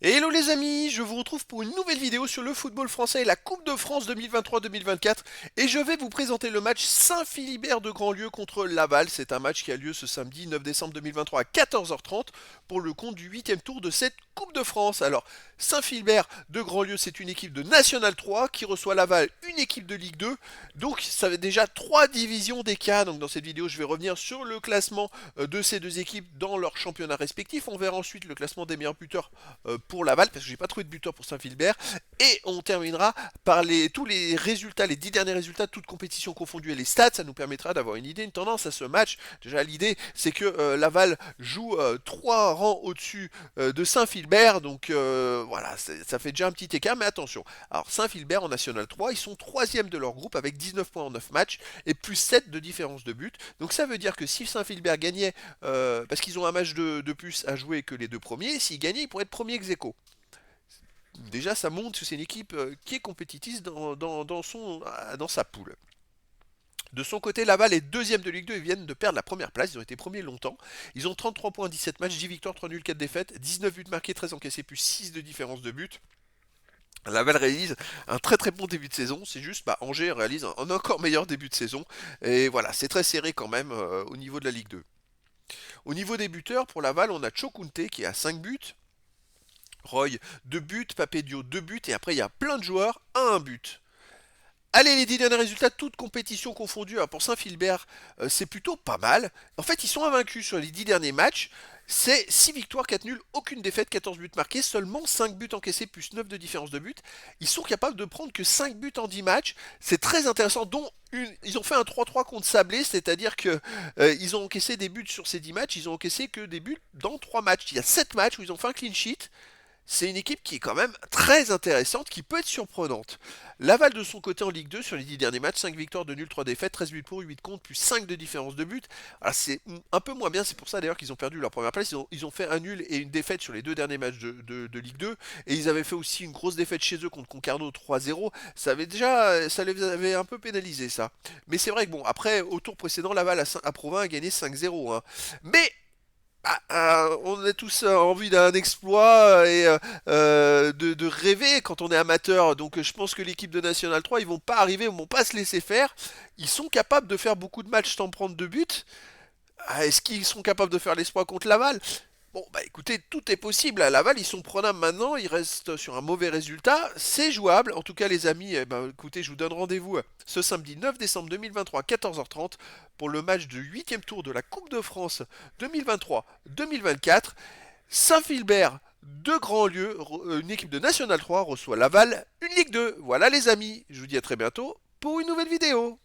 Hello les amis, je vous retrouve pour une nouvelle vidéo sur le football français et la Coupe de France 2023-2024 et je vais vous présenter le match Saint-Philibert de Grandlieu contre Laval. C'est un match qui a lieu ce samedi 9 décembre 2023 à 14h30 pour le compte du 8e tour de cette Coupe de France. Alors Saint-Philibert de Grandlieu, c'est une équipe de National 3 qui reçoit Laval, une équipe de Ligue 2. Donc ça fait déjà 3 divisions d'écart. Donc dans cette vidéo, je vais revenir sur le classement de ces deux équipes dans leurs championnats respectifs. On verra ensuite le classement des meilleurs buteurs pour Laval, parce que j'ai pas trouvé de buteur pour Saint-Philbert. Et on terminera par tous les résultats, les 10 derniers résultats, toutes compétitions confondues et les stats. Ça nous permettra d'avoir une idée, une tendance à ce match. Déjà, l'idée, c'est que Laval joue 3 rangs au-dessus de Saint-Philbert. Donc voilà, ça fait déjà un petit écart, mais attention. Alors Saint-Philbert en National 3, ils sont 3e de leur groupe avec 19 points en 9 matchs et plus 7 de différence de but. Donc ça veut dire que si Saint-Philbert gagnait, parce qu'ils ont un match de plus à jouer que les deux premiers, s'ils gagnaient, ils pourraient être premiers ex aequo. Déjà, ça montre que c'est une équipe qui est compétitive dans sa poule. De son côté, Laval est deuxième de Ligue 2 et viennent de perdre la première place. Ils ont été premiers longtemps. Ils ont 33 points, 17 matchs, 10 victoires, 3 nuls, 4 défaites, 19 buts marqués, 13 encaissés, plus 6 de différence de but. Laval réalise un très très bon début de saison, c'est juste Angers réalise un encore meilleur début de saison. Et voilà, c'est très serré quand même au niveau de la Ligue 2. Au niveau des buteurs, pour Laval, on a Chokunte qui a 5 buts, Roy 2 buts, Papedio 2 buts, et après il y a plein de joueurs à 1 but. Allez, les 10 derniers résultats, toutes compétitions confondues. Alors pour Saint-Philbert, c'est plutôt pas mal. En fait, ils sont invaincus sur les 10 derniers matchs. C'est 6 victoires, 4 nuls, aucune défaite, 14 buts marqués, seulement 5 buts encaissés, plus 9 de différence de but. Ils sont capables de prendre que 5 buts en 10 matchs. C'est très intéressant, dont ils ont fait un 3-3 contre Sablé, c'est-à-dire que ils ont encaissé des buts sur ces 10 matchs, ils ont encaissé que des buts dans 3 matchs. Il y a 7 matchs où ils ont fait un clean sheet. C'est une équipe qui est quand même très intéressante, qui peut être surprenante. Laval de son côté en Ligue 2 sur les 10 derniers matchs, 5 victoires, 2 nuls, 3 défaites, 13 buts pour, 8 contre, plus 5 de différence de but. Alors c'est un peu moins bien, c'est pour ça d'ailleurs qu'ils ont perdu leur première place. Ils ont fait un nul et une défaite sur les 2 derniers matchs de Ligue 2. Et ils avaient fait aussi une grosse défaite chez eux contre Concarneau 3-0. Ça les avait un peu pénalisé ça. Mais c'est vrai que bon, après, au tour précédent, Laval à Provins a gagné 5-0. Hein. Mais on a tous envie d'un exploit et de rêver quand on est amateur. Donc je pense que l'équipe de National 3, ils vont pas arriver, ils vont pas se laisser faire. Ils sont capables de faire beaucoup de matchs sans prendre de but. Est-ce qu'ils sont capables de faire l'exploit contre Laval? Bon, bah écoutez, tout est possible. À Laval, ils sont prenables maintenant, ils restent sur un mauvais résultat. C'est jouable. En tout cas, les amis, écoutez, je vous donne rendez-vous ce samedi 9 décembre 2023 à 14h30 pour le match du 8e tour de la Coupe de France 2023-2024. Saint-Philbert de Grandlieu, une équipe de National 3, reçoit Laval, une Ligue 2. Voilà les amis, je vous dis à très bientôt pour une nouvelle vidéo.